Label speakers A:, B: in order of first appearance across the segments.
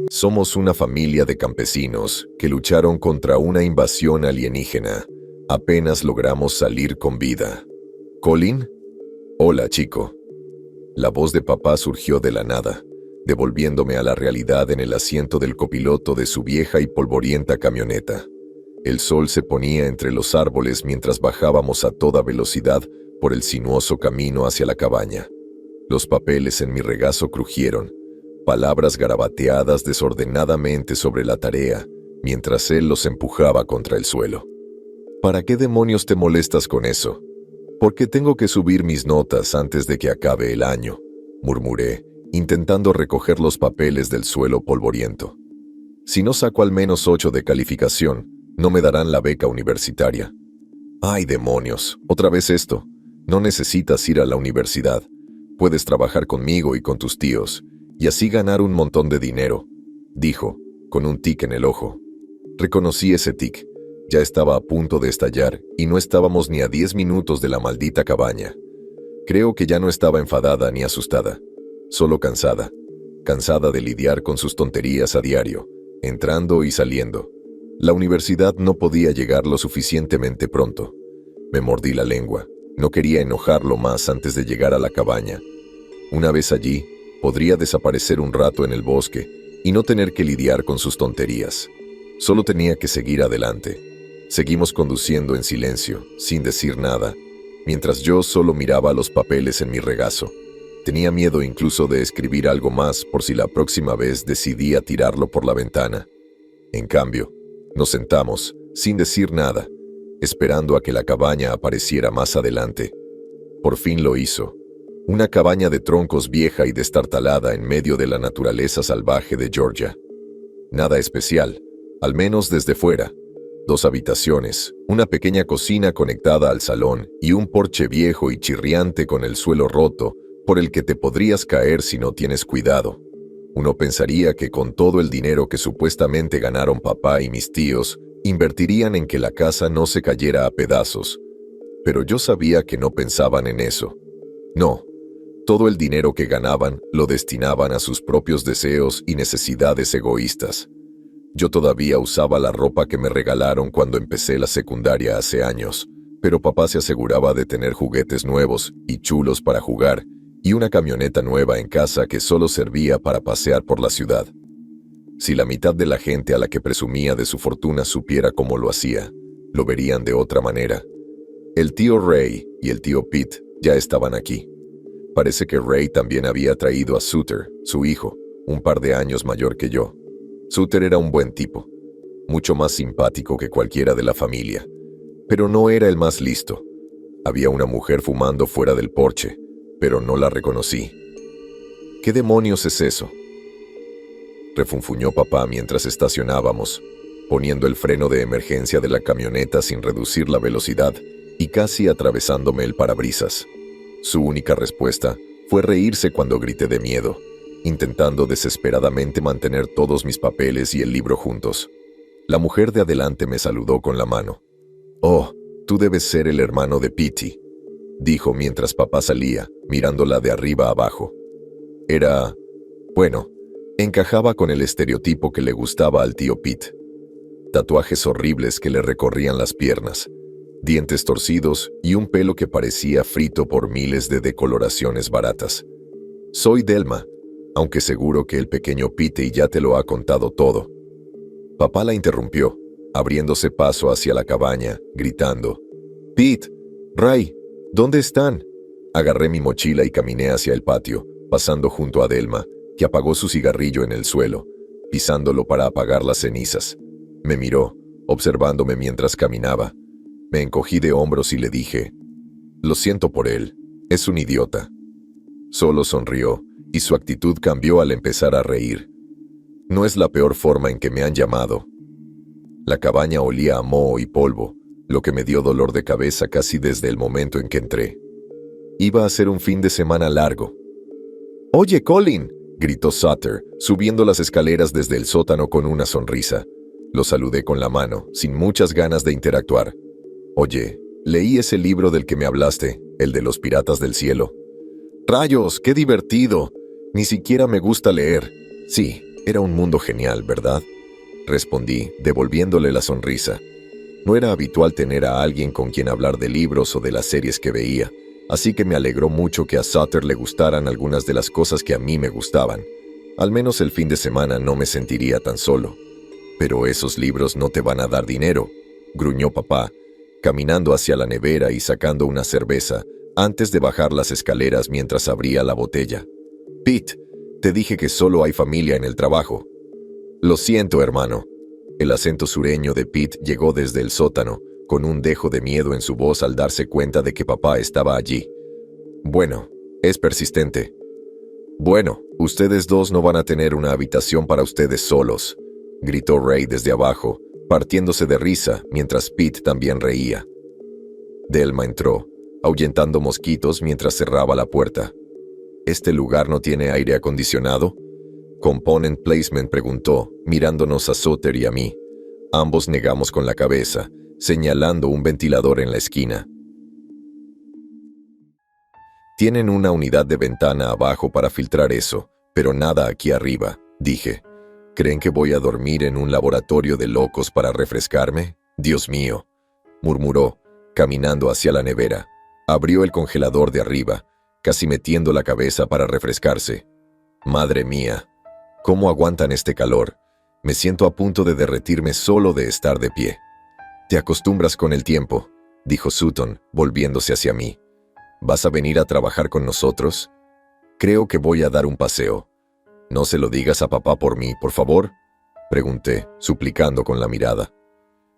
A: Somos una familia de campesinos que lucharon contra una invasión alienígena. Apenas logramos salir con vida. ¿Colin? Hola, chico. La voz de papá surgió de la nada, devolviéndome a la realidad en el asiento del copiloto de su vieja y polvorienta camioneta. El sol se ponía entre los árboles mientras bajábamos a toda velocidad por el sinuoso camino hacia la cabaña. Los papeles en mi regazo crujieron, palabras garabateadas desordenadamente sobre la tarea, mientras él los empujaba contra el suelo. ¿Para qué demonios te molestas con eso? ¿Por qué tengo que subir mis notas antes de que acabe el año?, murmuré, intentando recoger los papeles del suelo polvoriento. Si no saco al menos 8 de calificación, no me darán la beca universitaria. ¡Ay, demonios! Otra vez esto. No necesitas ir a la universidad. Puedes trabajar conmigo y con tus tíos, y así ganar un montón de dinero, dijo, con un tic en el ojo. Reconocí ese tic. Ya estaba a punto de estallar, y no estábamos ni a 10 minutos de la maldita cabaña. Creo que ya no estaba enfadada ni asustada, solo cansada. Cansada de lidiar con sus tonterías a diario, entrando y saliendo. La universidad no podía llegar lo suficientemente pronto. Me mordí la lengua. No quería enojarlo más antes de llegar a la cabaña. Una vez allí, podría desaparecer un rato en el bosque y no tener que lidiar con sus tonterías. Solo tenía que seguir adelante. Seguimos conduciendo en silencio, sin decir nada, mientras yo solo miraba los papeles en mi regazo. Tenía miedo incluso de escribir algo más por si la próxima vez decidía tirarlo por la ventana. En cambio, nos sentamos, sin decir nada, esperando a que la cabaña apareciera más adelante. Por fin lo hizo. Una cabaña de troncos vieja y destartalada en medio de la naturaleza salvaje de Georgia. Nada especial, al menos desde fuera. 2 habitaciones, una pequeña cocina conectada al salón y un porche viejo y chirriante con el suelo roto, por el que te podrías caer si no tienes cuidado. Uno pensaría que con todo el dinero que supuestamente ganaron papá y mis tíos, invertirían en que la casa no se cayera a pedazos. Pero yo sabía que no pensaban en eso. No, todo el dinero que ganaban lo destinaban a sus propios deseos y necesidades egoístas. Yo todavía usaba la ropa que me regalaron cuando empecé la secundaria hace años, pero papá se aseguraba de tener juguetes nuevos y chulos para jugar y una camioneta nueva en casa que solo servía para pasear por la ciudad. Si la mitad de la gente a la que presumía de su fortuna supiera cómo lo hacía, lo verían de otra manera. El tío Ray y el tío Pete ya estaban aquí. Parece que Ray también había traído a Suter, su hijo, un par de años mayor que yo. Suter era un buen tipo, mucho más simpático que cualquiera de la familia, pero no era el más listo. Había una mujer fumando fuera del porche, pero no la reconocí. ¿Qué demonios es eso?, refunfuñó papá mientras estacionábamos, poniendo el freno de emergencia de la camioneta sin reducir la velocidad y casi atravesándome el parabrisas. Su única respuesta fue reírse cuando grité de miedo, intentando desesperadamente mantener todos mis papeles y el libro juntos. La mujer de adelante me saludó con la mano. «Oh, tú debes ser el hermano de Petey», dijo mientras papá salía, mirándola de arriba abajo. Encajaba con el estereotipo que le gustaba al tío Pete. Tatuajes horribles que le recorrían las piernas, dientes torcidos y un pelo que parecía frito por miles de decoloraciones baratas. «Soy Delma, aunque seguro que el pequeño Petey ya te lo ha contado todo». Papá la interrumpió, abriéndose paso hacia la cabaña, gritando: «Pete, Ray, ¿dónde están?». Agarré mi mochila y caminé hacia el patio, pasando junto a Delma, que apagó su cigarrillo en el suelo, pisándolo para apagar las cenizas. Me miró, observándome mientras caminaba. Me encogí de hombros y le dije: «Lo siento por él, es un idiota». Solo sonrió, y su actitud cambió al empezar a reír. No es la peor forma en que me han llamado. La cabaña olía a moho y polvo, lo que me dio dolor de cabeza casi desde el momento en que entré. Iba a ser un fin de semana largo. «Oye, Colin», gritó Sutter, subiendo las escaleras desde el sótano con una sonrisa. Lo saludé con la mano, sin muchas ganas de interactuar. «Oye, leí ese libro del que me hablaste, el de los piratas del cielo». «¡Rayos, qué divertido! Ni siquiera me gusta leer». «Sí, Era un mundo genial, ¿verdad? Respondí, devolviéndole la sonrisa. No era habitual tener a alguien con quien hablar de libros o de las series que veía, así que me alegró mucho que a Sutter le gustaran algunas de las cosas que a mí me gustaban. Al menos el fin de semana no me sentiría tan solo. «Pero esos libros no te van a dar dinero», gruñó papá, caminando hacia la nevera y sacando una cerveza, antes de bajar las escaleras mientras abría la botella. «Pete, te dije que solo hay familia en el trabajo». «Lo siento, hermano». El acento sureño de Pete llegó desde el sótano, con un dejo de miedo en su voz al darse cuenta de que papá estaba allí. «Bueno, es persistente». «Bueno, ustedes dos no van a tener una habitación para ustedes solos», gritó Ray desde abajo, partiéndose de risa mientras Pete también reía. Delma entró, ahuyentando mosquitos mientras cerraba la puerta. «¿Este lugar no tiene aire acondicionado?», Component Placement preguntó, mirándonos a Sutter y a mí. Ambos negamos con la cabeza, señalando un ventilador en la esquina. «Tienen una unidad de ventana abajo para filtrar eso, pero nada aquí arriba», dije. «¿Creen que voy a dormir en un laboratorio de locos para refrescarme? Dios mío», murmuró, caminando hacia la nevera. Abrió el congelador de arriba, casi metiendo la cabeza para refrescarse. «Madre mía, ¿cómo aguantan este calor? Me siento a punto de derretirme solo de estar de pie». «Te acostumbras con el tiempo», dijo Sutton, volviéndose hacia mí. «¿Vas a venir a trabajar con nosotros?» «Creo que voy a dar un paseo». «No se lo digas a papá por mí, por favor», pregunté, suplicando con la mirada.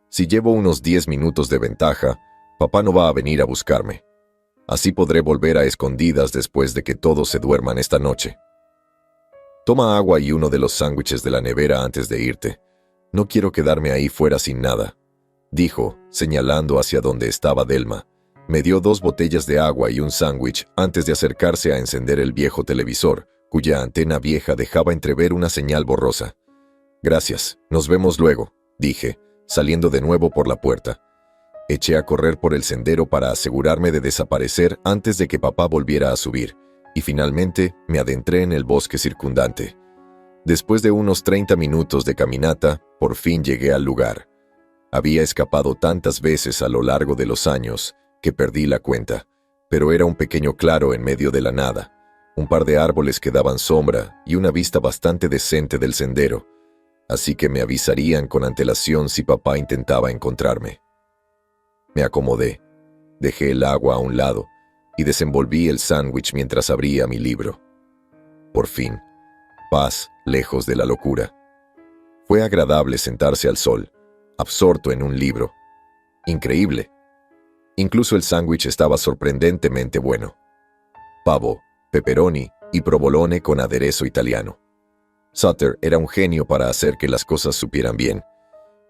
A: «Si llevo unos 10 minutos de ventaja, papá no va a venir a buscarme. Así podré volver a escondidas después de que todos se duerman esta noche. Toma agua y uno de los sándwiches de la nevera antes de irte. No quiero quedarme ahí fuera sin nada», dijo, señalando hacia donde estaba Delma. Me dio 2 botellas de agua y un sándwich antes de acercarse a encender el viejo televisor, cuya antena vieja dejaba entrever una señal borrosa. «Gracias, nos vemos luego», dije, saliendo de nuevo por la puerta. Eché a correr por el sendero para asegurarme de desaparecer antes de que papá volviera a subir, y finalmente me adentré en el bosque circundante. Después de unos 30 minutos de caminata, por fin llegué al lugar. Había escapado tantas veces a lo largo de los años que perdí la cuenta, pero era un pequeño claro en medio de la nada, un par de árboles que daban sombra y una vista bastante decente del sendero, así que me avisarían con antelación si papá intentaba encontrarme. Me acomodé, dejé el agua a un lado y desenvolví el sándwich mientras abría mi libro. Por fin, paz lejos de la locura. Fue agradable sentarse al sol, absorto en un libro. Increíble. Incluso el sándwich estaba sorprendentemente bueno. Pavo, pepperoni y provolone con aderezo italiano. Sutter era un genio para hacer que las cosas supieran bien.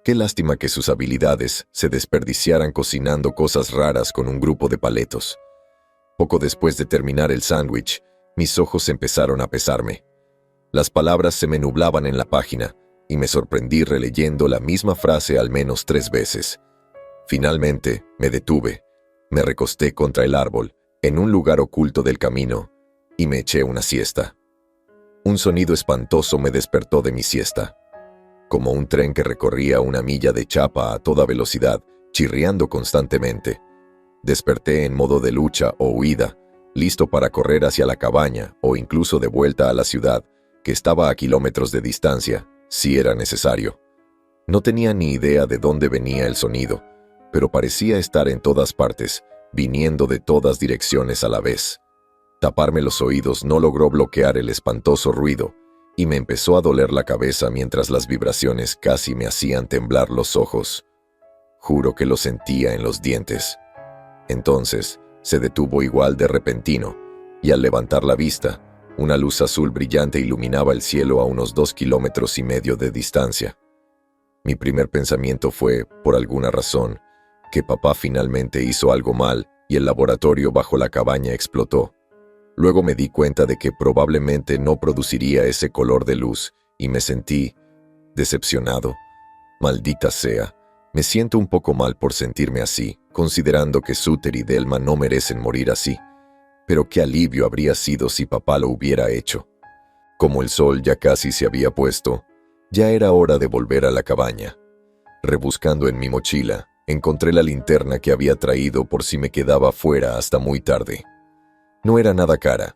A: Qué lástima que sus habilidades se desperdiciaran cocinando cosas raras con un grupo de paletos. Poco después de terminar el sándwich, mis ojos empezaron a pesarme. Las palabras se me nublaban en la página y me sorprendí releyendo la misma frase al menos 3 veces. Finalmente, me detuve, me recosté contra el árbol, en un lugar oculto del camino, y me eché una siesta. Un sonido espantoso me despertó de mi siesta, como un tren que recorría una milla de chapa a toda velocidad, chirriando constantemente. Desperté en modo de lucha o huida, listo para correr hacia la cabaña o incluso de vuelta a la ciudad, que estaba a kilómetros de distancia, si era necesario. No tenía ni idea de dónde venía el sonido, pero parecía estar en todas partes, viniendo de todas direcciones a la vez. Taparme los oídos no logró bloquear el espantoso ruido, y me empezó a doler la cabeza mientras las vibraciones casi me hacían temblar los ojos. Juro que lo sentía en los dientes. Entonces, se detuvo igual de repentino, y al levantar la vista, una luz azul brillante iluminaba el cielo a unos 2,5 kilómetros de distancia. Mi primer pensamiento fue, por alguna razón, que papá finalmente hizo algo mal y el laboratorio bajo la cabaña explotó. Luego me di cuenta de que probablemente no produciría ese color de luz y me sentí decepcionado. Maldita sea, me siento un poco mal por sentirme así, considerando que Sutter y Delma no merecen morir así. Pero qué alivio habría sido si papá lo hubiera hecho. Como el sol ya casi se había puesto, ya era hora de volver a la cabaña. Rebuscando en mi mochila, encontré la linterna que había traído por si me quedaba fuera hasta muy tarde. No era nada cara,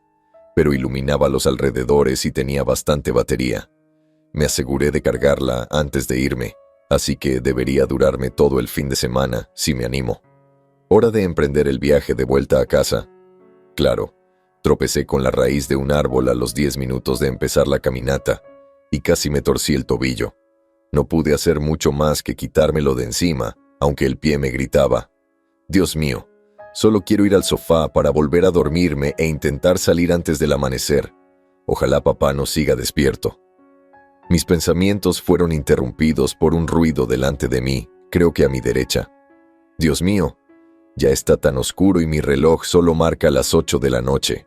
A: pero iluminaba los alrededores y tenía bastante batería. Me aseguré de cargarla antes de irme, así que debería durarme todo el fin de semana si me animo. Hora de emprender el viaje de vuelta a casa. Claro, tropecé con la raíz de un árbol a los 10 minutos de empezar la caminata y casi me torcí el tobillo. No pude hacer mucho más que quitármelo de encima, aunque el pie me gritaba: «Dios mío, solo quiero ir al sofá para volver a dormirme e intentar salir antes del amanecer. Ojalá papá no siga despierto». Mis pensamientos fueron interrumpidos por un ruido delante de mí, creo que a mi derecha. Dios mío, ya está tan oscuro y mi reloj solo marca las 8 de la noche.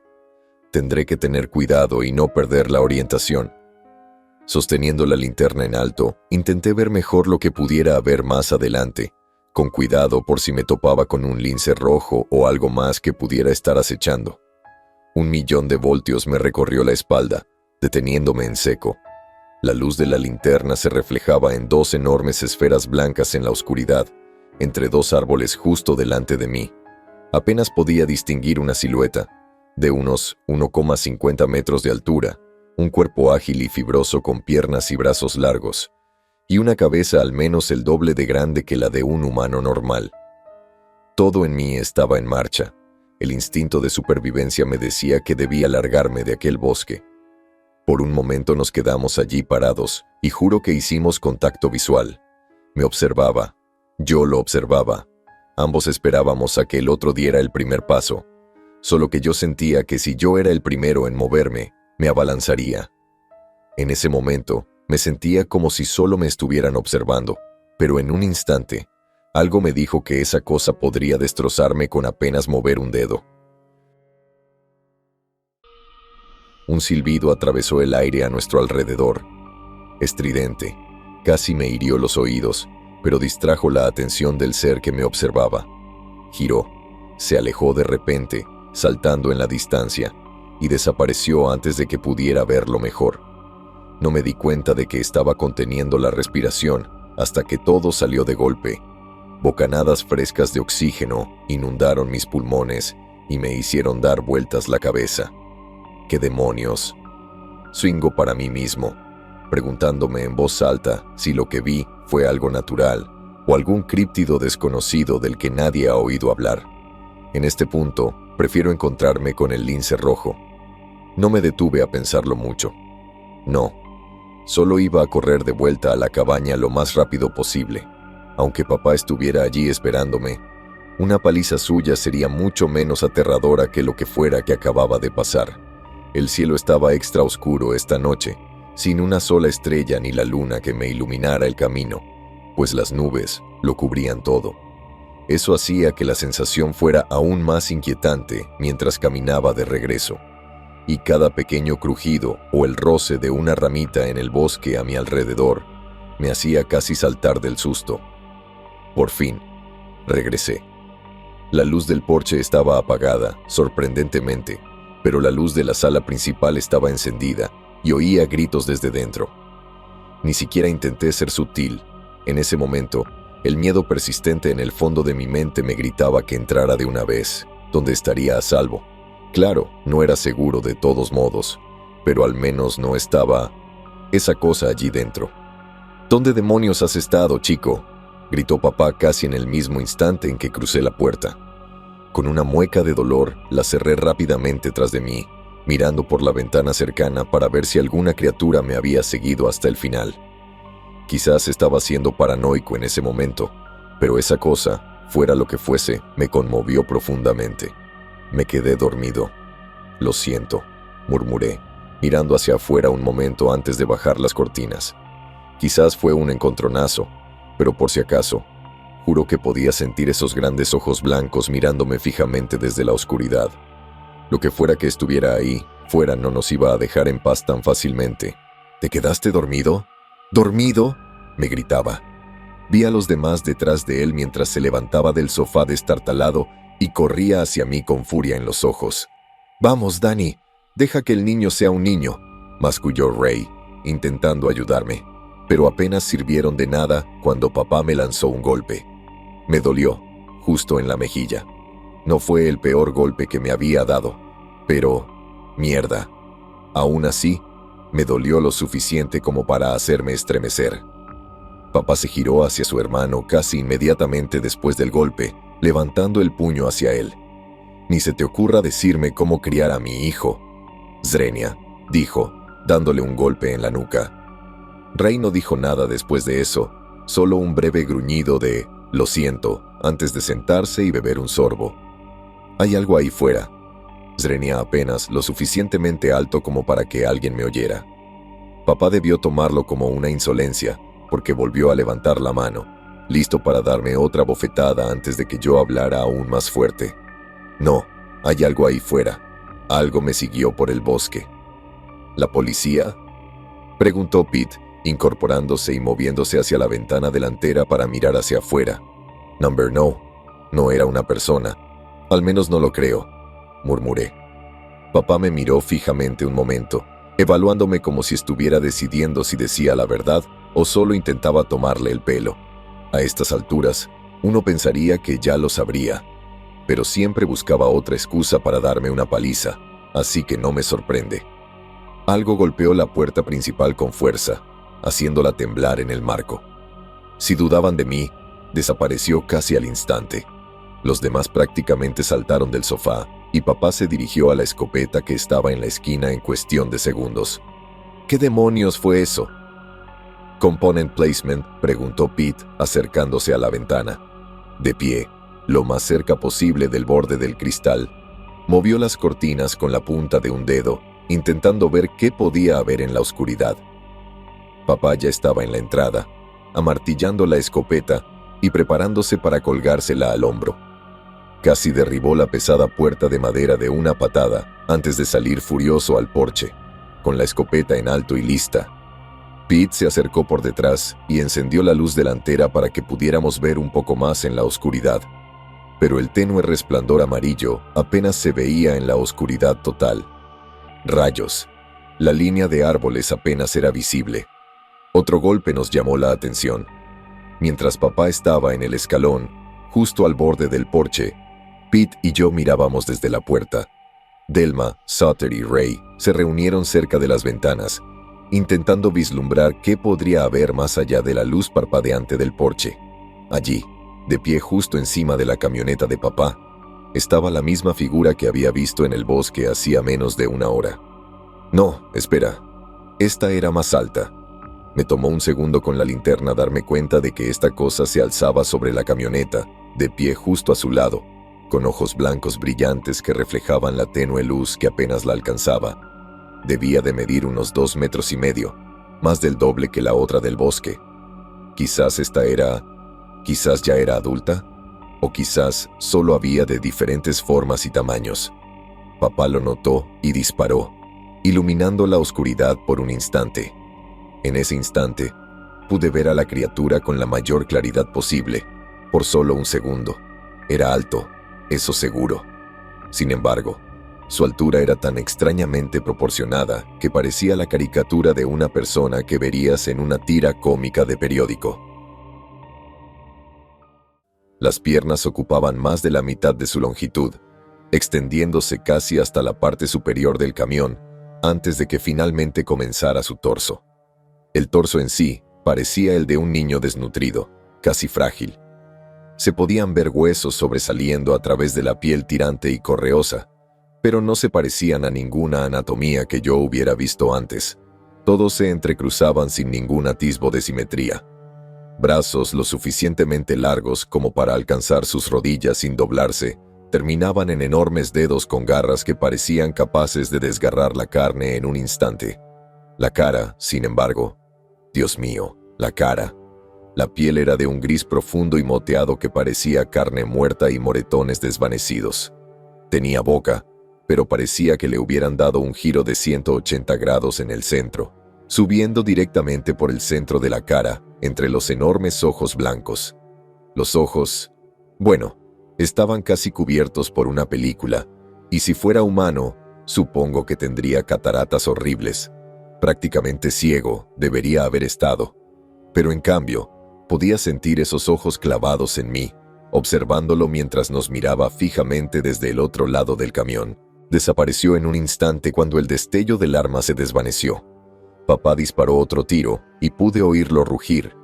A: Tendré que tener cuidado y no perder la orientación. Sosteniendo la linterna en alto, intenté ver mejor lo que pudiera haber más adelante, con cuidado por si me topaba con un lince rojo o algo más que pudiera estar acechando. 1.000.000 de voltios me recorrió la espalda, deteniéndome en seco. La luz de la linterna se reflejaba en 2 enormes esferas blancas en la oscuridad, entre 2 árboles justo delante de mí. Apenas podía distinguir una silueta, de unos 1,50 metros de altura, un cuerpo ágil y fibroso con piernas y brazos largos, y una cabeza al menos el doble de grande que la de un humano normal. Todo en mí estaba en marcha. El instinto de supervivencia me decía que debía largarme de aquel bosque. Por un momento nos quedamos allí parados, y juro que hicimos contacto visual. Me observaba. Yo lo observaba. Ambos esperábamos a que el otro diera el primer paso, solo que yo sentía que si yo era el primero en moverme, me abalanzaría. En ese momento, me sentía como si solo me estuvieran observando, pero en un instante, algo me dijo que esa cosa podría destrozarme con apenas mover un dedo. Un silbido atravesó el aire a nuestro alrededor. Estridente, casi me hirió los oídos, pero distrajo la atención del ser que me observaba. Giró, se alejó de repente, saltando en la distancia, y desapareció antes de que pudiera verlo mejor. No me di cuenta de que estaba conteniendo la respiración hasta que todo salió de golpe. Bocanadas frescas de oxígeno inundaron mis pulmones y me hicieron dar vueltas la cabeza. ¡Qué demonios! Swingo para mí mismo, preguntándome en voz alta si lo que vi fue algo natural o algún críptido desconocido del que nadie ha oído hablar. En este punto, prefiero encontrarme con el lince rojo. No me detuve a pensarlo mucho. No, solo iba a correr de vuelta a la cabaña lo más rápido posible. Aunque papá estuviera allí esperándome, una paliza suya sería mucho menos aterradora que lo que fuera que acababa de pasar. El cielo estaba extra oscuro esta noche, sin una sola estrella ni la luna que me iluminara el camino, pues las nubes lo cubrían todo. Eso hacía que la sensación fuera aún más inquietante mientras caminaba de regreso, y cada pequeño crujido o el roce de una ramita en el bosque a mi alrededor me hacía casi saltar del susto. Por fin, regresé. La luz del porche estaba apagada, sorprendentemente, pero la luz de la sala principal estaba encendida y oía gritos desde dentro. Ni siquiera intenté ser sutil. En ese momento, el miedo persistente en el fondo de mi mente me gritaba que entrara de una vez, donde estaría a salvo. Claro, no era seguro de todos modos, pero al menos no estaba esa cosa allí dentro. ¿Dónde demonios has estado, chico?, gritó papá casi en el mismo instante en que crucé la puerta. Con una mueca de dolor, la cerré rápidamente tras de mí, mirando por la ventana cercana para ver si alguna criatura me había seguido hasta el final. Quizás estaba siendo paranoico en ese momento, pero esa cosa, fuera lo que fuese, me conmovió profundamente. Me quedé dormido. «Lo siento», murmuré, mirando hacia afuera un momento antes de bajar las cortinas. Quizás fue un encontronazo, pero por si acaso, juro que podía sentir esos grandes ojos blancos mirándome fijamente desde la oscuridad. Lo que fuera que estuviera ahí, fuera no nos iba a dejar en paz tan fácilmente. «¿Te quedaste dormido? ¿Dormido?», me gritaba. Vi a los demás detrás de él mientras se levantaba del sofá destartalado y corría hacia mí con furia en los ojos. «Vamos, Dani, deja que el niño sea un niño», masculló Ray, intentando ayudarme, pero apenas sirvieron de nada cuando papá me lanzó un golpe. Me dolió, justo en la mejilla. No fue el peor golpe que me había dado, pero, mierda, aún así, me dolió lo suficiente como para hacerme estremecer. Papá se giró hacia su hermano casi inmediatamente después del golpe, levantando el puño hacia él. «Ni se te ocurra decirme cómo criar a mi hijo», Zrenia dijo, dándole un golpe en la nuca. Ray no dijo nada después de eso, solo un breve gruñido de «lo siento», antes de sentarse y beber un sorbo. «Hay algo ahí fuera». Zrenia apenas lo suficientemente alto como para que alguien me oyera. Papá debió tomarlo como una insolencia, porque volvió a levantar la mano, listo para darme otra bofetada antes de que yo hablara aún más fuerte. «No, hay algo ahí fuera. Algo me siguió por el bosque». «¿La policía?», preguntó Pete, incorporándose y moviéndose hacia la ventana delantera para mirar hacia afuera. No era una persona. Al menos no lo creo», murmuré. Papá me miró fijamente un momento, evaluándome como si estuviera decidiendo si decía la verdad o solo intentaba tomarle el pelo. A estas alturas, uno pensaría que ya lo sabría, pero siempre buscaba otra excusa para darme una paliza, así que no me sorprende. Algo golpeó la puerta principal con fuerza, haciéndola temblar en el marco. Si dudaban de mí, desapareció casi al instante. Los demás prácticamente saltaron del sofá y papá se dirigió a la escopeta que estaba en la esquina en cuestión de segundos. «¿Qué demonios fue eso?». «Component placement», preguntó Pete, acercándose a la ventana. De pie, lo más cerca posible del borde del cristal, movió las cortinas con la punta de un dedo, intentando ver qué podía haber en la oscuridad. Papá ya estaba en la entrada, amartillando la escopeta y preparándose para colgársela al hombro. Casi derribó la pesada puerta de madera de una patada antes de salir furioso al porche, con la escopeta en alto y lista. Pete se acercó por detrás y encendió la luz delantera para que pudiéramos ver un poco más en la oscuridad. Pero el tenue resplandor amarillo apenas se veía en la oscuridad total. Rayos. La línea de árboles apenas era visible. Otro golpe nos llamó la atención. Mientras papá estaba en el escalón, justo al borde del porche, Pete y yo mirábamos desde la puerta. Delma, Sutter y Ray se reunieron cerca de las ventanas, intentando vislumbrar qué podría haber más allá de la luz parpadeante del porche. Allí, de pie justo encima de la camioneta de papá, estaba la misma figura que había visto en el bosque hacía menos de una hora. No, espera. Esta era más alta. Me tomó un segundo con la linterna darme cuenta de que esta cosa se alzaba sobre la camioneta, de pie justo a su lado, con ojos blancos brillantes que reflejaban la tenue luz que apenas la alcanzaba. Debía de medir unos 2,5 metros, más del doble que la otra del bosque. Quizás ya era adulta, o quizás solo había de diferentes formas y tamaños. Papá lo notó y disparó, iluminando la oscuridad por un instante. En ese instante, pude ver a la criatura con la mayor claridad posible, por solo un segundo. Era alto, eso seguro. Sin embargo, su altura era tan extrañamente proporcionada que parecía la caricatura de una persona que verías en una tira cómica de periódico. Las piernas ocupaban más de la mitad de su longitud, extendiéndose casi hasta la parte superior del camión, antes de que finalmente comenzara su torso. El torso en sí parecía el de un niño desnutrido, casi frágil. Se podían ver huesos sobresaliendo a través de la piel tirante y correosa, pero no se parecían a ninguna anatomía que yo hubiera visto antes. Todos se entrecruzaban sin ningún atisbo de simetría. Brazos lo suficientemente largos como para alcanzar sus rodillas sin doblarse, terminaban en enormes dedos con garras que parecían capaces de desgarrar la carne en un instante. La cara, sin embargo, Dios mío, la cara. La piel era de un gris profundo y moteado que parecía carne muerta y moretones desvanecidos. Tenía boca, pero parecía que le hubieran dado un giro de 180 grados en el centro, subiendo directamente por el centro de la cara, entre los enormes ojos blancos. Los ojos, bueno, estaban casi cubiertos por una película, y si fuera humano, supongo que tendría cataratas horribles. Prácticamente ciego debería haber estado, pero en cambio, podía sentir esos ojos clavados en mí, observándolo mientras nos miraba fijamente desde el otro lado del camión. Desapareció en un instante cuando el destello del arma se desvaneció. Papá disparó otro tiro y pude oírlo rugir,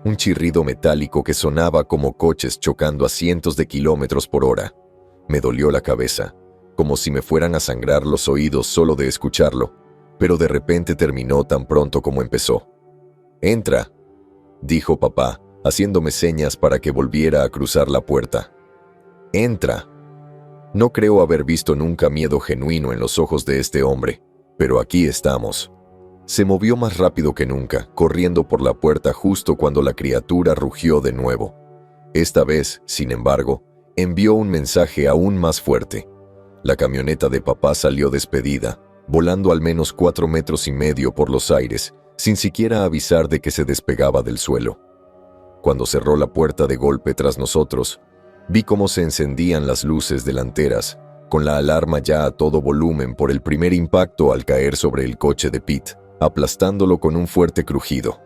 A: un chirrido metálico que sonaba como coches chocando a cientos de kilómetros por hora. Me dolió la cabeza, como si me fueran a sangrar los oídos solo de escucharlo, pero de repente terminó tan pronto como empezó. «Entra», dijo papá, haciéndome señas para que volviera a cruzar la puerta. «Entra». No creo haber visto nunca miedo genuino en los ojos de este hombre, pero aquí estamos. Se movió más rápido que nunca, corriendo por la puerta justo cuando la criatura rugió de nuevo. Esta vez, sin embargo, envió un mensaje aún más fuerte. La camioneta de papá salió despedida, volando al menos 4,5 metros por los aires, sin siquiera avisar de que se despegaba del suelo. Cuando cerró la puerta de golpe tras nosotros, vi cómo se encendían las luces delanteras, con la alarma ya a todo volumen por el primer impacto al caer sobre el coche de Pete, aplastándolo con un fuerte crujido.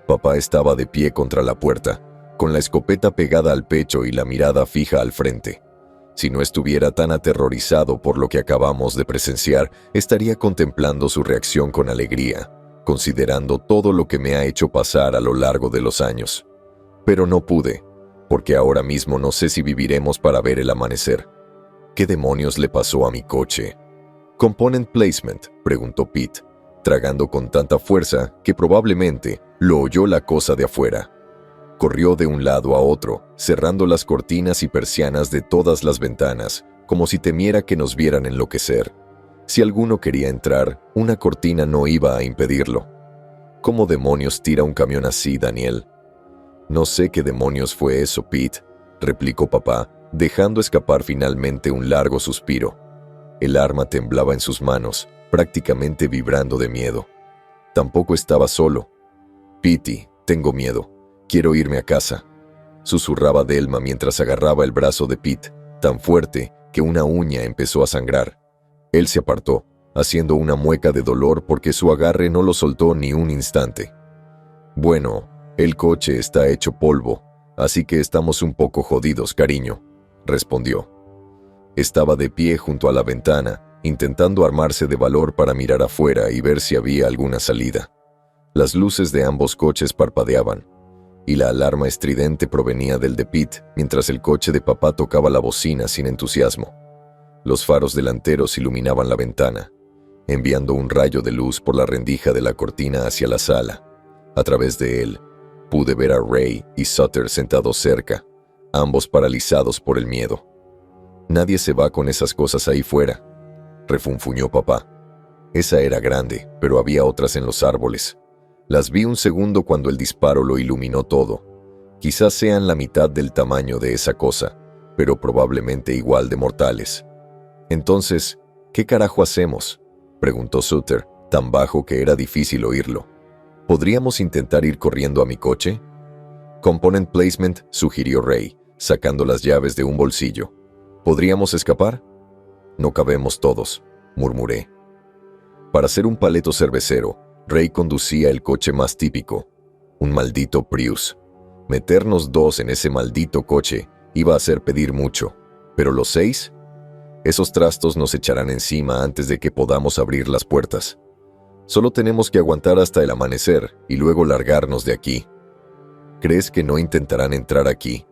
A: Papá estaba de pie contra la puerta, con la escopeta pegada al pecho y la mirada fija al frente. Si no estuviera tan aterrorizado por lo que acabamos de presenciar, estaría contemplando su reacción con alegría, considerando todo lo que me ha hecho pasar a lo largo de los años. Pero no pude, porque ahora mismo no sé si viviremos para ver el amanecer. ¿Qué demonios le pasó a mi coche? «Component placement», preguntó Pete, tragando con tanta fuerza que probablemente lo oyó la cosa de afuera. Corrió de un lado a otro, cerrando las cortinas y persianas de todas las ventanas, como si temiera que nos vieran enloquecer. Si alguno quería entrar, una cortina no iba a impedirlo. ¿Cómo demonios tira un camión así, Daniel? «No sé qué demonios fue eso, Pete», replicó papá, dejando escapar finalmente un largo suspiro. El arma temblaba en sus manos, prácticamente vibrando de miedo. Tampoco estaba solo. «Pete, tengo miedo. Quiero irme a casa», susurraba Delma mientras agarraba el brazo de Pete, tan fuerte que una uña empezó a sangrar. Él se apartó, haciendo una mueca de dolor porque su agarre no lo soltó ni un instante. «Bueno, el coche está hecho polvo, así que estamos un poco jodidos, cariño», respondió. Estaba de pie junto a la ventana, intentando armarse de valor para mirar afuera y ver si había alguna salida. Las luces de ambos coches parpadeaban, y la alarma estridente provenía del de Pete, mientras el coche de papá tocaba la bocina sin entusiasmo. Los faros delanteros iluminaban la ventana, enviando un rayo de luz por la rendija de la cortina hacia la sala. A través de él, pude ver a Ray y Sutter sentados cerca, ambos paralizados por el miedo. «Nadie se va con esas cosas ahí fuera», refunfuñó papá. Esa era grande, pero había otras en los árboles. Las vi un segundo cuando el disparo lo iluminó todo. Quizás sean la mitad del tamaño de esa cosa, pero probablemente igual de mortales. «Entonces, ¿qué carajo hacemos?», preguntó Sutter, tan bajo que era difícil oírlo. «¿Podríamos intentar ir corriendo a mi coche?». «Component placement», sugirió Ray, sacando las llaves de un bolsillo. «¿Podríamos escapar?». «No cabemos todos», murmuré. Para ser un paleto cervecero, Ray conducía el coche más típico, un maldito Prius. Meternos 2 en ese maldito coche iba a hacer pedir mucho, pero los 6, esos trastos nos echarán encima antes de que podamos abrir las puertas. Solo tenemos que aguantar hasta el amanecer y luego largarnos de aquí. «¿Crees que no intentarán entrar aquí?»,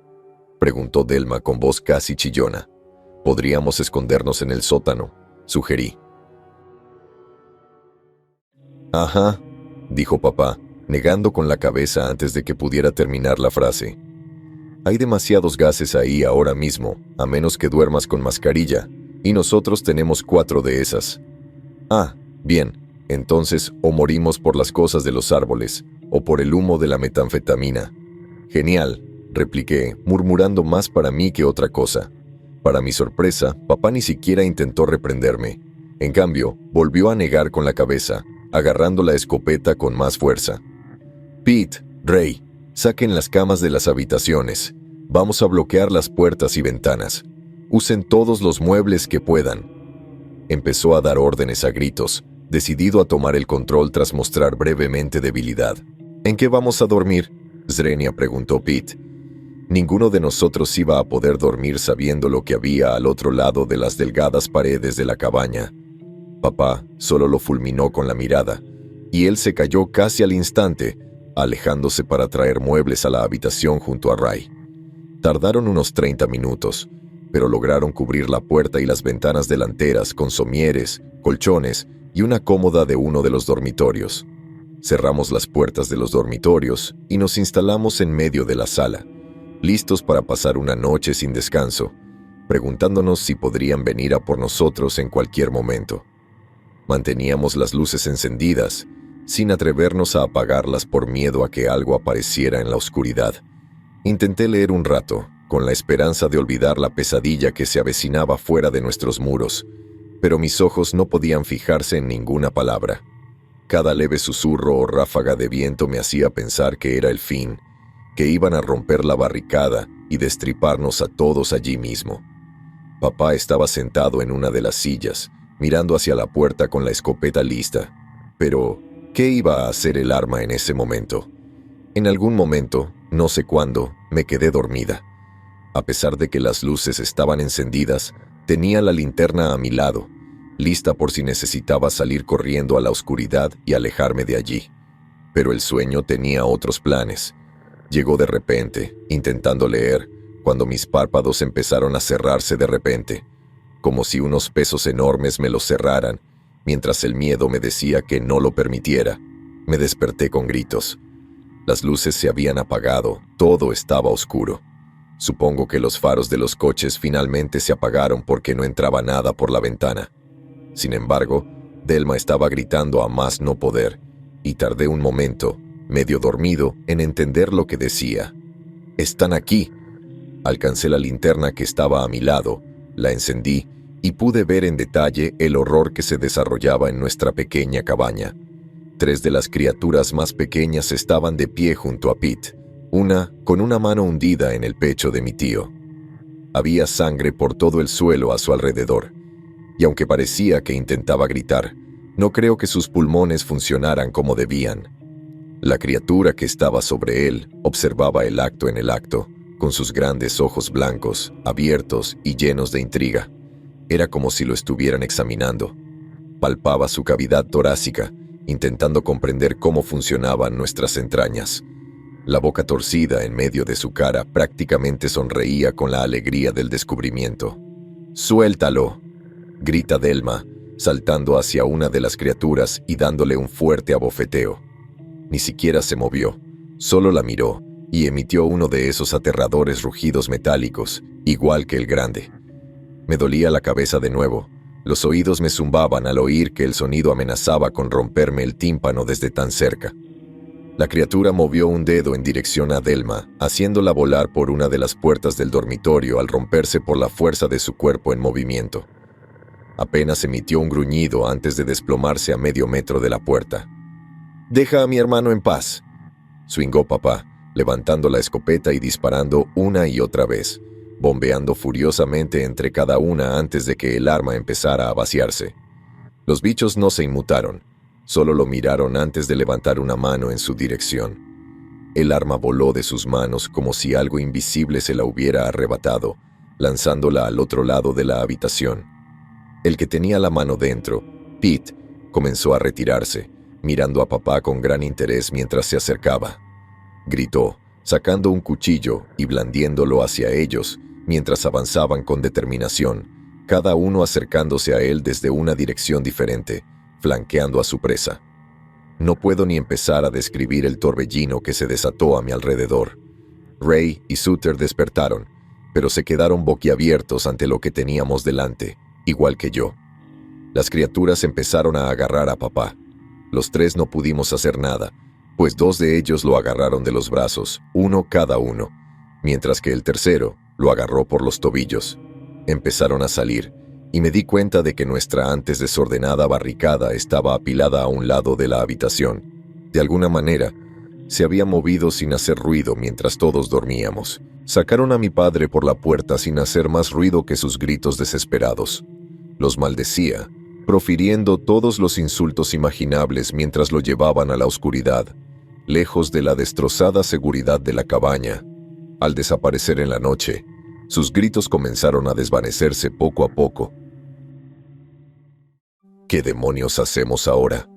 A: preguntó Delma con voz casi chillona. «Podríamos escondernos en el sótano», sugerí. «Ajá», dijo papá, negando con la cabeza antes de que pudiera terminar la frase. «Hay demasiados gases ahí ahora mismo, a menos que duermas con mascarilla, y nosotros tenemos 4 de esas». «Ah, bien, entonces o morimos por las cosas de los árboles, o por el humo de la metanfetamina». «Genial», repliqué, murmurando más para mí que otra cosa. Para mi sorpresa, papá ni siquiera intentó reprenderme. En cambio, volvió a negar con la cabeza, agarrando la escopeta con más fuerza. «Pete, Ray, saquen las camas de las habitaciones. Vamos a bloquear las puertas y ventanas. Usen todos los muebles que puedan». Empezó a dar órdenes a gritos, decidido a tomar el control tras mostrar brevemente debilidad. ¿En qué vamos a dormir?, Zrenia preguntó Pete. Ninguno de nosotros iba a poder dormir sabiendo lo que había al otro lado de las delgadas paredes de la cabaña. Papá solo lo fulminó con la mirada, y él se cayó casi al instante, alejándose para traer muebles a la habitación junto a Ray. Tardaron unos 30 minutos, pero lograron cubrir la puerta y las ventanas delanteras con somieres, colchones y una cómoda de uno de los dormitorios. Cerramos las puertas de los dormitorios y nos instalamos en medio de la sala, listos para pasar una noche sin descanso, preguntándonos si podrían venir a por nosotros en cualquier momento. Manteníamos las luces encendidas, sin atrevernos a apagarlas por miedo a que algo apareciera en la oscuridad. Intenté leer un rato, con la esperanza de olvidar la pesadilla que se avecinaba fuera de nuestros muros, pero mis ojos no podían fijarse en ninguna palabra. Cada leve susurro o ráfaga de viento me hacía pensar que era el fin, que iban a romper la barricada y destriparnos a todos allí mismo. Papá estaba sentado en una de las sillas, mirando hacia la puerta con la escopeta lista. Pero, ¿qué iba a hacer el arma en ese momento? En algún momento, no sé cuándo, me quedé dormida. A pesar de que las luces estaban encendidas, tenía la linterna a mi lado, lista por si necesitaba salir corriendo a la oscuridad y alejarme de allí. Pero el sueño tenía otros planes. Llegó de repente, intentando leer, cuando mis párpados empezaron a cerrarse de repente, como si unos pesos enormes me los cerraran, mientras el miedo me decía que no lo permitiera. Me desperté con gritos. Las luces se habían apagado, todo estaba oscuro. Supongo que los faros de los coches finalmente se apagaron porque no entraba nada por la ventana. Sin embargo, Delma estaba gritando a más no poder, y tardé un momento, medio dormido, en entender lo que decía. «¡Están aquí!». Alcancé la linterna que estaba a mi lado, la encendí y pude ver en detalle el horror que se desarrollaba en nuestra pequeña cabaña. 3 de las criaturas más pequeñas estaban de pie junto a Pete, una con una mano hundida en el pecho de mi tío. Había sangre por todo el suelo a su alrededor, y aunque parecía que intentaba gritar, no creo que sus pulmones funcionaran como debían. La criatura que estaba sobre él observaba el acto en el acto, con sus grandes ojos blancos, abiertos y llenos de intriga. Era como si lo estuvieran examinando. Palpaba su cavidad torácica, intentando comprender cómo funcionaban nuestras entrañas. La boca torcida en medio de su cara prácticamente sonreía con la alegría del descubrimiento. «¡Suéltalo!», grita Delma, saltando hacia una de las criaturas y dándole un fuerte abofeteo. Ni siquiera se movió, solo la miró y emitió uno de esos aterradores rugidos metálicos, igual que el grande. Me dolía la cabeza de nuevo. Los oídos me zumbaban al oír que el sonido amenazaba con romperme el tímpano desde tan cerca. La criatura movió un dedo en dirección a Delma, haciéndola volar por una de las puertas del dormitorio al romperse por la fuerza de su cuerpo en movimiento. Apenas emitió un gruñido antes de desplomarse a medio metro de la puerta. «Deja a mi hermano en paz», swingó papá, levantando la escopeta y disparando una y otra vez, bombeando furiosamente entre cada una antes de que el arma empezara a vaciarse. Los bichos no se inmutaron, solo lo miraron antes de levantar una mano en su dirección. El arma voló de sus manos como si algo invisible se la hubiera arrebatado, lanzándola al otro lado de la habitación. El que tenía la mano dentro, Pete, comenzó a retirarse, mirando a papá con gran interés mientras se acercaba. Gritó, sacando un cuchillo y blandiéndolo hacia ellos, mientras avanzaban con determinación, cada uno acercándose a él desde una dirección diferente, flanqueando a su presa. No puedo ni empezar a describir el torbellino que se desató a mi alrededor. Ray y Suter despertaron, pero se quedaron boquiabiertos ante lo que teníamos delante, igual que yo. Las criaturas empezaron a agarrar a papá. Los 3 no pudimos hacer nada, pues 2 de ellos lo agarraron de los brazos, uno cada uno, mientras que el tercero lo agarró por los tobillos. Empezaron a salir, y me di cuenta de que nuestra antes desordenada barricada estaba apilada a un lado de la habitación. De alguna manera, se había movido sin hacer ruido mientras todos dormíamos. Sacaron a mi padre por la puerta sin hacer más ruido que sus gritos desesperados. Los maldecía, profiriendo todos los insultos imaginables mientras lo llevaban a la oscuridad, lejos de la destrozada seguridad de la cabaña. Al desaparecer en la noche, sus gritos comenzaron a desvanecerse poco a poco. ¿Qué demonios hacemos ahora?,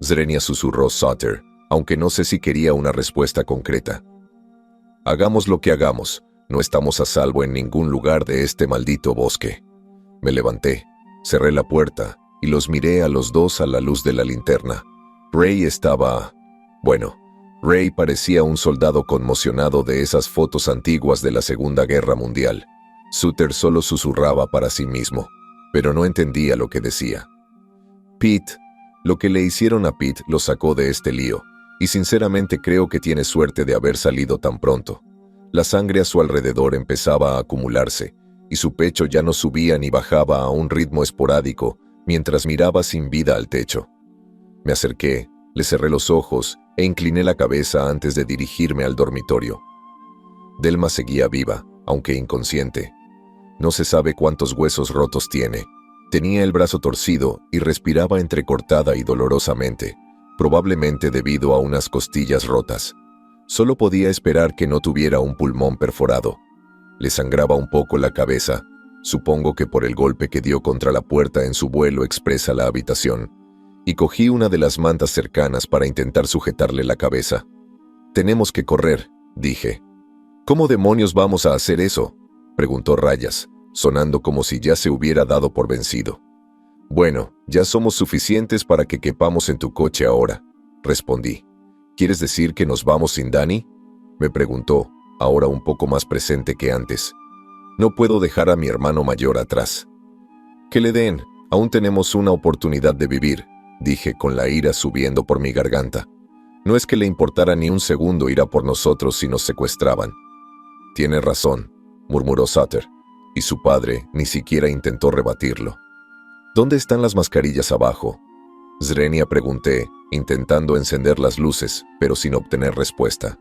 A: Zrenia susurró Sutter, aunque no sé si quería una respuesta concreta. Hagamos lo que hagamos, no estamos a salvo en ningún lugar de este maldito bosque. Me levanté, cerré la puerta y los miré a los dos a la luz de la linterna. Ray estaba... Bueno, Ray parecía un soldado conmocionado de esas fotos antiguas de la Segunda Guerra Mundial. Sutter solo susurraba para sí mismo, pero no entendía lo que decía. Pete, lo que le hicieron a Pete lo sacó de este lío, y sinceramente creo que tiene suerte de haber salido tan pronto. La sangre a su alrededor empezaba a acumularse, y su pecho ya no subía ni bajaba a un ritmo esporádico mientras miraba sin vida al techo. Me acerqué, le cerré los ojos e incliné la cabeza antes de dirigirme al dormitorio. Delma seguía viva, aunque inconsciente. No se sabe cuántos huesos rotos tiene. Tenía el brazo torcido y respiraba entrecortada y dolorosamente, probablemente debido a unas costillas rotas. Solo podía esperar que no tuviera un pulmón perforado. Le sangraba un poco la cabeza, supongo que por el golpe que dio contra la puerta en su vuelo express a la habitación, y cogí una de las mantas cercanas para intentar sujetarle la cabeza. «Tenemos que correr», dije. «¿Cómo demonios vamos a hacer eso?», preguntó Rayas, sonando como si ya se hubiera dado por vencido. «Bueno, ya somos suficientes para que quepamos en tu coche ahora», respondí. «¿Quieres decir que nos vamos sin Danny?», me preguntó, ahora un poco más presente que antes. «No puedo dejar a mi hermano mayor atrás». «Que le den, aún tenemos una oportunidad de vivir», dije con la ira subiendo por mi garganta. No es que le importara ni un segundo ir a por nosotros si nos secuestraban. «Tiene razón», murmuró Sutter, y su padre ni siquiera intentó rebatirlo. «¿Dónde están las mascarillas abajo?», Zrenia pregunté, intentando encender las luces, pero sin obtener respuesta.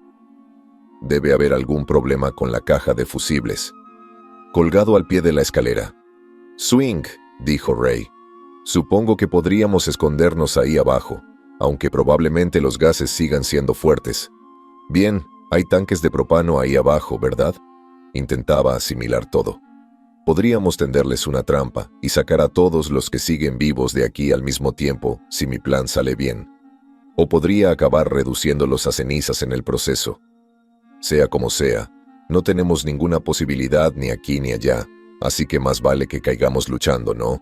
A: «Debe haber algún problema con la caja de fusibles. Colgado al pie de la escalera». «Swing», dijo Ray. «Supongo que podríamos escondernos ahí abajo, aunque probablemente los gases sigan siendo fuertes. Bien, hay tanques de propano ahí abajo, ¿verdad?». Intentaba asimilar todo. Podríamos tenderles una trampa y sacar a todos los que siguen vivos de aquí al mismo tiempo si mi plan sale bien. O podría acabar reduciéndolos a cenizas en el proceso. Sea como sea, no tenemos ninguna posibilidad ni aquí ni allá, así que más vale que caigamos luchando, ¿no?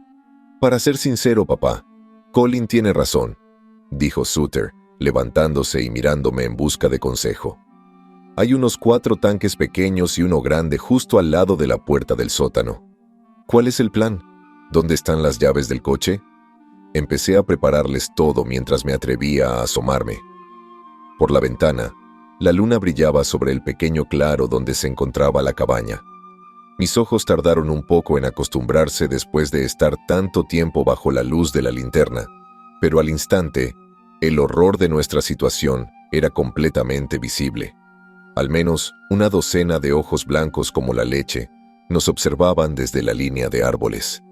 A: «Para ser sincero, papá, Colin tiene razón», dijo Sutter, levantándose y mirándome en busca de consejo. «Hay unos 4 tanques pequeños y uno grande justo al lado de la puerta del sótano. ¿Cuál es el plan? ¿Dónde están las llaves del coche?». Empecé a prepararles todo mientras me atrevía a asomarme. Por la ventana, la luna brillaba sobre el pequeño claro donde se encontraba la cabaña. Mis ojos tardaron un poco en acostumbrarse después de estar tanto tiempo bajo la luz de la linterna, pero al instante, el horror de nuestra situación era completamente visible. Al menos una docena de ojos blancos como la leche nos observaban desde la línea de árboles.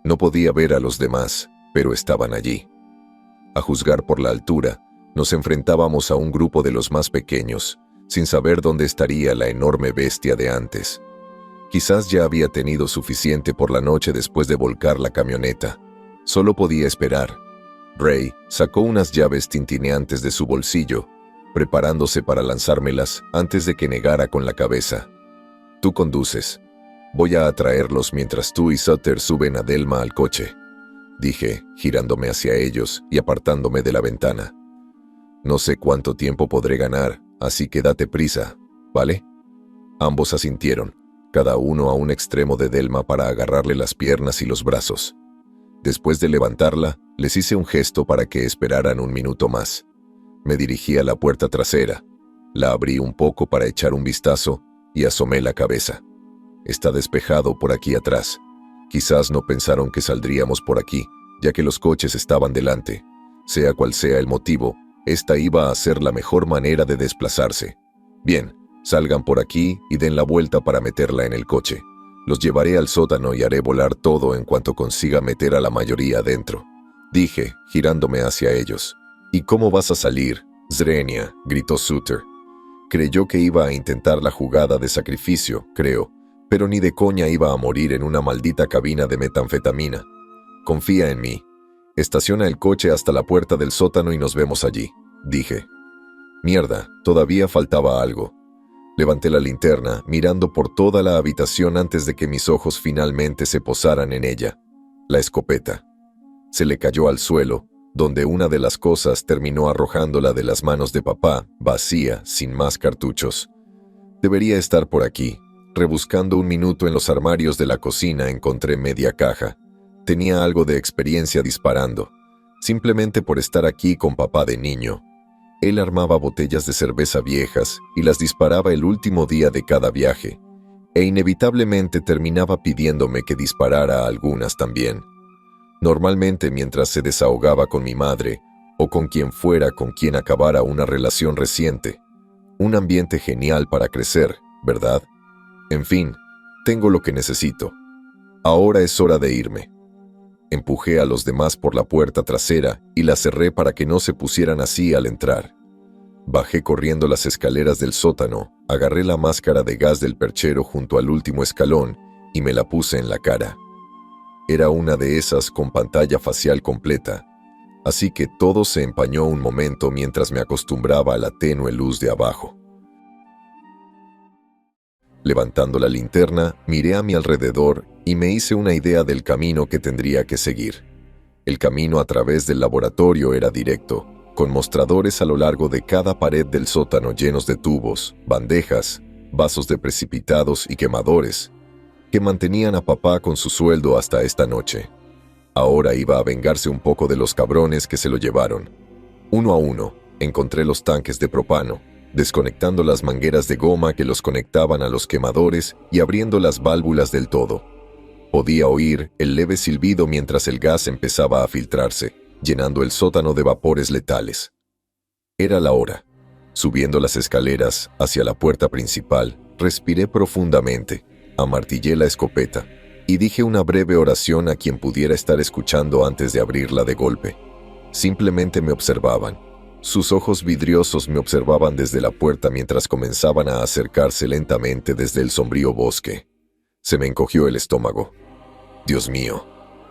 A: No podía ver a los demás, pero estaban allí. A juzgar por la altura, nos enfrentábamos a un grupo de los más pequeños, sin saber dónde estaría la enorme bestia de antes. Quizás ya había tenido suficiente por la noche después de volcar la camioneta. Solo podía esperar. Ray sacó unas llaves tintineantes de su bolsillo, preparándose para lanzármelas antes de que negara con la cabeza. «Tú conduces. Voy a atraerlos mientras tú y Sutter suben a Delma al coche», dije, girándome hacia ellos y apartándome de la ventana. «No sé cuánto tiempo podré ganar, así que date prisa, ¿vale?». Ambos asintieron, cada uno a un extremo de Delma para agarrarle las piernas y los brazos. Después de levantarla, les hice un gesto para que esperaran un minuto más. Me dirigí a la puerta trasera, la abrí un poco para echar un vistazo y asomé la cabeza. «Está despejado por aquí atrás». Quizás no pensaron que saldríamos por aquí, ya que los coches estaban delante. Sea cual sea el motivo, esta iba a ser la mejor manera de desplazarse. «Bien, salgan por aquí y den la vuelta para meterla en el coche. Los llevaré al sótano y haré volar todo en cuanto consiga meter a la mayoría adentro». Dije, girándome hacia ellos. ¿Y cómo vas a salir? Zrenia, gritó Suter. Creyó que iba a intentar la jugada de sacrificio, creo, pero ni de coña iba a morir en una maldita cabina de metanfetamina. Confía en mí. Estaciona el coche hasta la puerta del sótano y nos vemos allí, dije. Mierda, todavía faltaba algo. Levanté la linterna, mirando por toda la habitación antes de que mis ojos finalmente se posaran en ella. La escopeta. Se le cayó al suelo, donde una de las cosas terminó arrojándola de las manos de papá, vacía, sin más cartuchos. Debería estar por aquí. Rebuscando un minuto en los armarios de la cocina encontré media caja. Tenía algo de experiencia disparando, simplemente por estar aquí con papá de niño. Él armaba botellas de cerveza viejas y las disparaba el último día de cada viaje, e inevitablemente terminaba pidiéndome que disparara algunas también. Normalmente mientras se desahogaba con mi madre o con quien fuera con quien acabara una relación reciente. Un ambiente genial para crecer, ¿verdad? En fin, tengo lo que necesito. Ahora es hora de irme. Empujé a los demás por la puerta trasera y la cerré para que no se pusieran así al entrar. Bajé corriendo las escaleras del sótano, agarré la máscara de gas del perchero junto al último escalón y me la puse en la cara. Era una de esas con pantalla facial completa, así que todo se empañó un momento mientras me acostumbraba a la tenue luz de abajo. Levantando la linterna, miré a mi alrededor y me hice una idea del camino que tendría que seguir. El camino a través del laboratorio era directo, con mostradores a lo largo de cada pared del sótano llenos de tubos, bandejas, vasos de precipitados y quemadores, que mantenían a papá con su sueldo hasta esta noche. Ahora iba a vengarse un poco de los cabrones que se lo llevaron. Uno a uno, encontré los tanques de propano, desconectando las mangueras de goma que los conectaban a los quemadores y abriendo las válvulas del todo. Podía oír el leve silbido mientras el gas empezaba a filtrarse, llenando el sótano de vapores letales. Era la hora. Subiendo las escaleras hacia la puerta principal, respiré profundamente, amartillé la escopeta y dije una breve oración a quien pudiera estar escuchando antes de abrirla de golpe. Simplemente me observaban. Sus ojos vidriosos me observaban desde la puerta mientras comenzaban a acercarse lentamente desde el sombrío bosque. Se me encogió el estómago. Dios mío,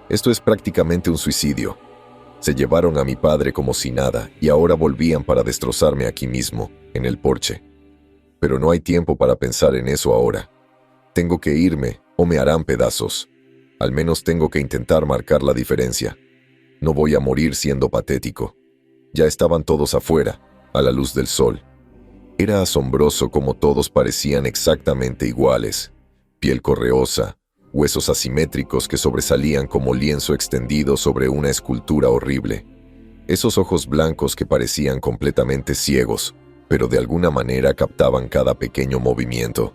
A: esto es prácticamente un suicidio. Se llevaron a mi padre como si nada y ahora volvían para destrozarme aquí mismo, en el porche. Pero no hay tiempo para pensar en eso ahora. Tengo que irme o me harán pedazos. Al menos tengo que intentar marcar la diferencia. No voy a morir siendo patético. Ya estaban todos afuera, a la luz del sol. Era asombroso cómo todos parecían exactamente iguales. Piel correosa, huesos asimétricos que sobresalían como lienzo extendido sobre una escultura horrible. Esos ojos blancos que parecían completamente ciegos, pero de alguna manera captaban cada pequeño movimiento.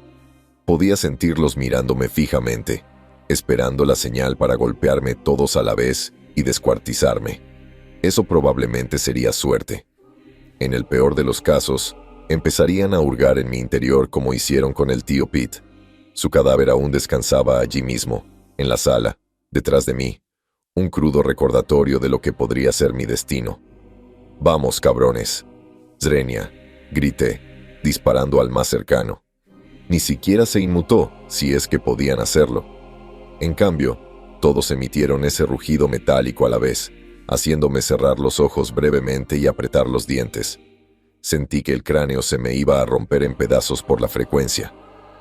A: Podía sentirlos mirándome fijamente, esperando la señal para golpearme todos a la vez y descuartizarme. Eso probablemente sería suerte. En el peor de los casos, empezarían a hurgar en mi interior como hicieron con el tío Pete. Su cadáver aún descansaba allí mismo, en la sala, detrás de mí, un crudo recordatorio de lo que podría ser mi destino. «Vamos, cabrones». «Zrenia», grité, disparando al más cercano. Ni siquiera se inmutó, si es que podían hacerlo. En cambio, todos emitieron ese rugido metálico a la vez, haciéndome cerrar los ojos brevemente y apretar los dientes. Sentí que el cráneo se me iba a romper en pedazos por la frecuencia,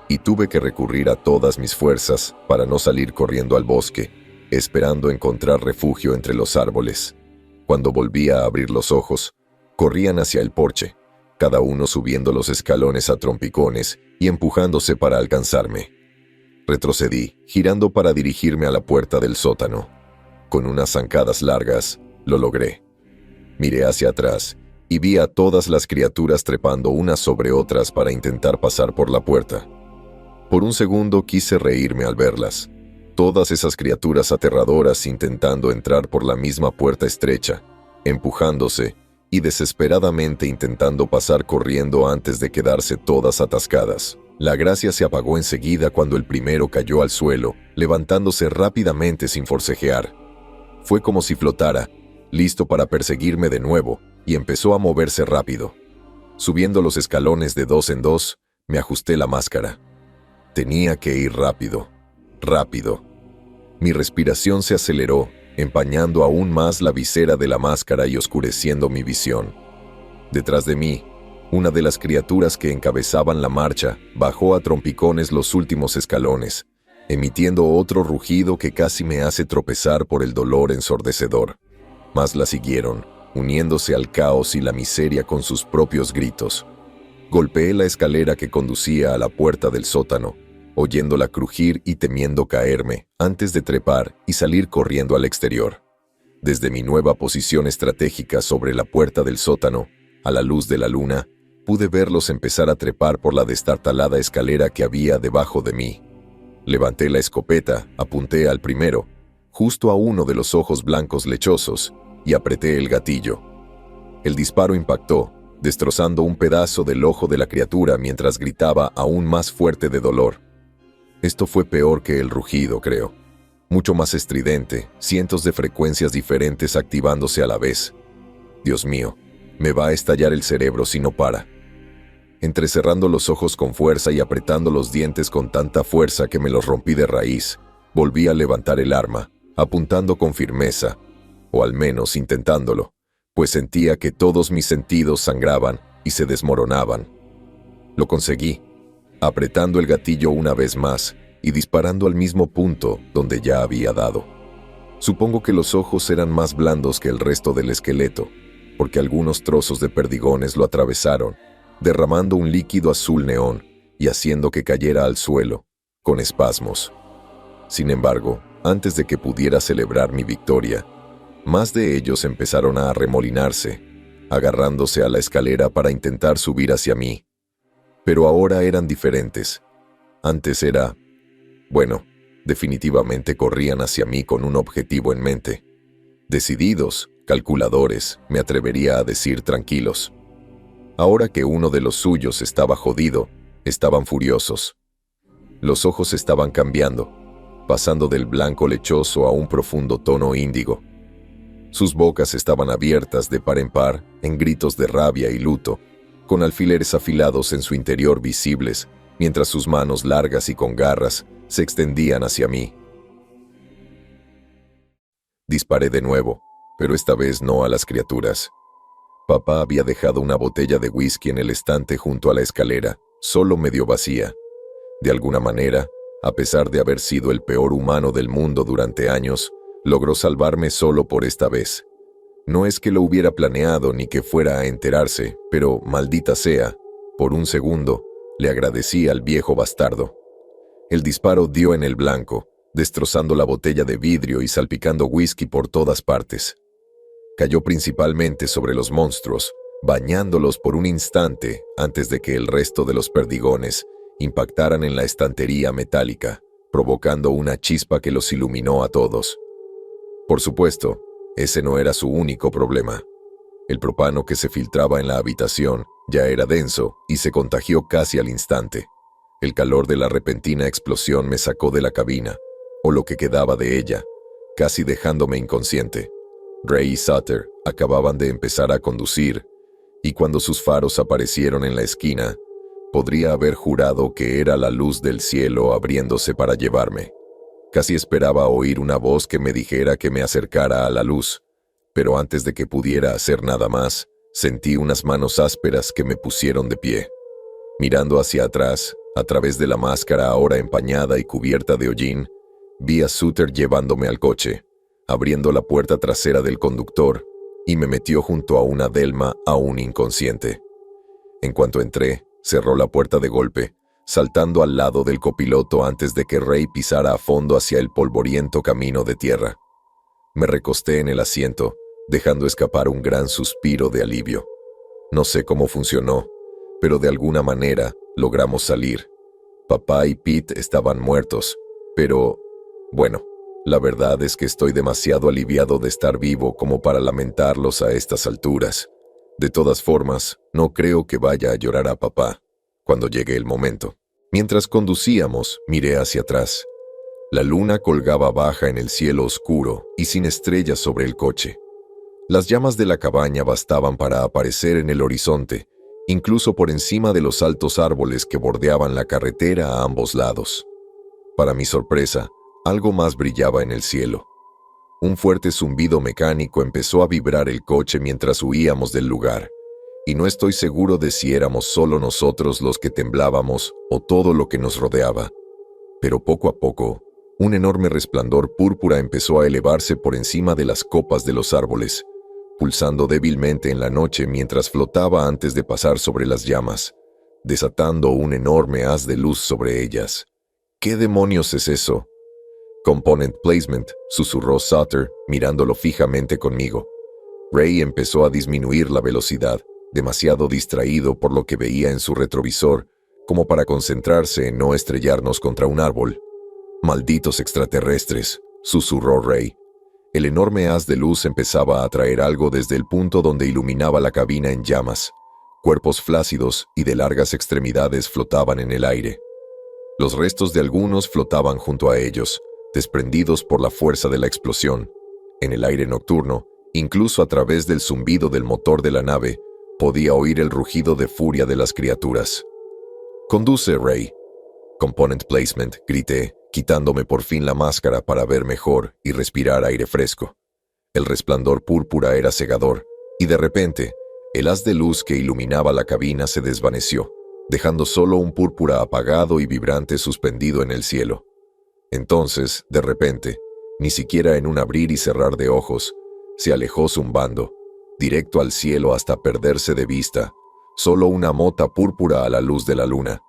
A: y tuve que recurrir a todas mis fuerzas para no salir corriendo al bosque, esperando encontrar refugio entre los árboles. Cuando volví a abrir los ojos, corrían hacia el porche, cada uno subiendo los escalones a trompicones y empujándose para alcanzarme. Retrocedí, girando para dirigirme a la puerta del sótano. Con unas zancadas largas, lo logré. Miré hacia atrás y vi a todas las criaturas trepando unas sobre otras para intentar pasar por la puerta. Por un segundo quise reírme al verlas. Todas esas criaturas aterradoras intentando entrar por la misma puerta estrecha, empujándose y desesperadamente intentando pasar corriendo antes de quedarse todas atascadas. La gracia se apagó enseguida cuando el primero cayó al suelo, levantándose rápidamente sin forcejear. Fue como si flotara, listo para perseguirme de nuevo, y empezó a moverse rápido. Subiendo los escalones de 2 en 2, me ajusté la máscara. Tenía que ir rápido, rápido. Mi respiración se aceleró, empañando aún más la visera de la máscara y oscureciendo mi visión. Detrás de mí, una de las criaturas que encabezaban la marcha bajó a trompicones los últimos escalones, emitiendo otro rugido que casi me hace tropezar por el dolor ensordecedor. Más la siguieron, uniéndose al caos y la miseria con sus propios gritos. Golpeé la escalera que conducía a la puerta del sótano, oyéndola crujir y temiendo caerme antes de trepar y salir corriendo al exterior. Desde mi nueva posición estratégica sobre la puerta del sótano, a la luz de la luna, pude verlos empezar a trepar por la destartalada escalera que había debajo de mí. Levanté la escopeta, apunté al primero, justo a uno de los ojos blancos lechosos, y apreté el gatillo. El disparo impactó, destrozando un pedazo del ojo de la criatura mientras gritaba aún más fuerte de dolor. Esto fue peor que el rugido, creo. Mucho más estridente, cientos de frecuencias diferentes activándose a la vez. Dios mío, me va a estallar el cerebro si no para. Entrecerrando los ojos con fuerza y apretando los dientes con tanta fuerza que me los rompí de raíz, volví a levantar el arma, apuntando con firmeza, o al menos intentándolo, pues sentía que todos mis sentidos sangraban y se desmoronaban. Lo conseguí, apretando el gatillo una vez más y disparando al mismo punto donde ya había dado. Supongo que los ojos eran más blandos que el resto del esqueleto, porque algunos trozos de perdigones lo atravesaron, derramando un líquido azul neón y haciendo que cayera al suelo, con espasmos. Sin embargo, antes de que pudiera celebrar mi victoria, más de ellos empezaron a arremolinarse, agarrándose a la escalera para intentar subir hacia mí. Pero ahora eran diferentes. Antes era... bueno, definitivamente corrían hacia mí con un objetivo en mente. Decididos, calculadores, me atrevería a decir tranquilos. Ahora que uno de los suyos estaba jodido, estaban furiosos. Los ojos estaban cambiando, pasando del blanco lechoso a un profundo tono índigo. Sus bocas estaban abiertas de par en par en gritos de rabia y luto, con alfileres afilados en su interior visibles, mientras sus manos largas y con garras se extendían hacia mí. Disparé de nuevo, pero esta vez no a las criaturas. Papá había dejado una botella de whisky en el estante junto a la escalera, solo medio vacía. De alguna manera, a pesar de haber sido el peor humano del mundo durante años, logró salvarme solo por esta vez. No es que lo hubiera planeado ni que fuera a enterarse, pero, maldita sea, por un segundo, le agradecí al viejo bastardo. El disparo dio en el blanco, destrozando la botella de vidrio y salpicando whisky por todas partes. Cayó principalmente sobre los monstruos, bañándolos por un instante antes de que el resto de los perdigones impactaran en la estantería metálica, provocando una chispa que los iluminó a todos. Por supuesto, ese no era su único problema. El propano que se filtraba en la habitación ya era denso y se contagió casi al instante. El calor de la repentina explosión me sacó de la cabina, o lo que quedaba de ella, casi dejándome inconsciente. Ray y Sutter acababan de empezar a conducir, y cuando sus faros aparecieron en la esquina, podría haber jurado que era la luz del cielo abriéndose para llevarme. Casi esperaba oír una voz que me dijera que me acercara a la luz, pero antes de que pudiera hacer nada más, sentí unas manos ásperas que me pusieron de pie. Mirando hacia atrás, a través de la máscara ahora empañada y cubierta de hollín, vi a Sutter llevándome al coche, abriendo la puerta trasera del conductor, y me metió junto a una Delma aún inconsciente. En cuanto entré, cerró la puerta de golpe, saltando al lado del copiloto antes de que Ray pisara a fondo hacia el polvoriento camino de tierra. Me recosté en el asiento, dejando escapar un gran suspiro de alivio. No sé cómo funcionó, pero de alguna manera logramos salir. Papá y Pete estaban muertos, pero, bueno, la verdad es que estoy demasiado aliviado de estar vivo como para lamentarlos a estas alturas. De todas formas, no creo que vaya a llorar a papá cuando llegue el momento. Mientras conducíamos, miré hacia atrás. La luna colgaba baja en el cielo oscuro y sin estrellas sobre el coche. Las llamas de la cabaña bastaban para aparecer en el horizonte, incluso por encima de los altos árboles que bordeaban la carretera a ambos lados. Para mi sorpresa, algo más brillaba en el cielo. Un fuerte zumbido mecánico empezó a vibrar el coche mientras huíamos del lugar, y no estoy seguro de si éramos solo nosotros los que temblábamos o todo lo que nos rodeaba. Pero poco a poco, un enorme resplandor púrpura empezó a elevarse por encima de las copas de los árboles, pulsando débilmente en la noche mientras flotaba antes de pasar sobre las llamas, desatando un enorme haz de luz sobre ellas. ¿Qué demonios es eso? Component Placement, susurró Sutter, mirándolo fijamente conmigo. Ray empezó a disminuir la velocidad, demasiado distraído por lo que veía en su retrovisor, como para concentrarse en no estrellarnos contra un árbol. «Malditos extraterrestres», susurró Ray. El enorme haz de luz empezaba a atraer algo desde el punto donde iluminaba la cabina en llamas. Cuerpos flácidos y de largas extremidades flotaban en el aire. Los restos de algunos flotaban junto a ellos, desprendidos por la fuerza de la explosión. En el aire nocturno, incluso a través del zumbido del motor de la nave, podía oír el rugido de furia de las criaturas. «Conduce, Ray». «Component Placement», grité, quitándome por fin la máscara para ver mejor y respirar aire fresco. El resplandor púrpura era cegador, y de repente, el haz de luz que iluminaba la cabina se desvaneció, dejando solo un púrpura apagado y vibrante suspendido en el cielo. Entonces, de repente, ni siquiera en un abrir y cerrar de ojos, se alejó zumbando, directo al cielo hasta perderse de vista, solo una mota púrpura a la luz de la luna.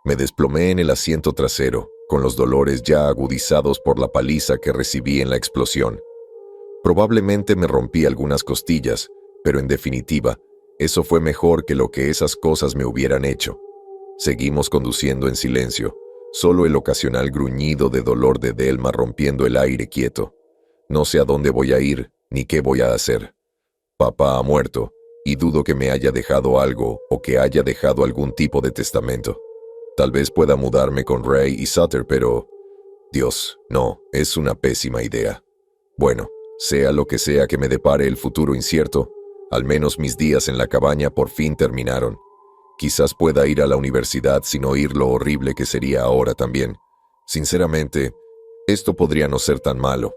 A: Me desplomé en el asiento trasero, con los dolores ya agudizados por la paliza que recibí en la explosión. Probablemente me rompí algunas costillas, pero en definitiva, eso fue mejor que lo que esas cosas me hubieran hecho. Seguimos conduciendo en silencio, solo el ocasional gruñido de dolor de Delma rompiendo el aire quieto. No sé a dónde voy a ir, ni qué voy a hacer. Papá ha muerto, y dudo que me haya dejado algo o que haya dejado algún tipo de testamento. Tal vez pueda mudarme con Ray y Sutter, pero... Dios, no, es una pésima idea. Bueno, sea lo que sea que me depare el futuro incierto, al menos mis días en la cabaña por fin terminaron. Quizás pueda ir a la universidad sin oír lo horrible que sería ahora también. Sinceramente, esto podría no ser tan malo.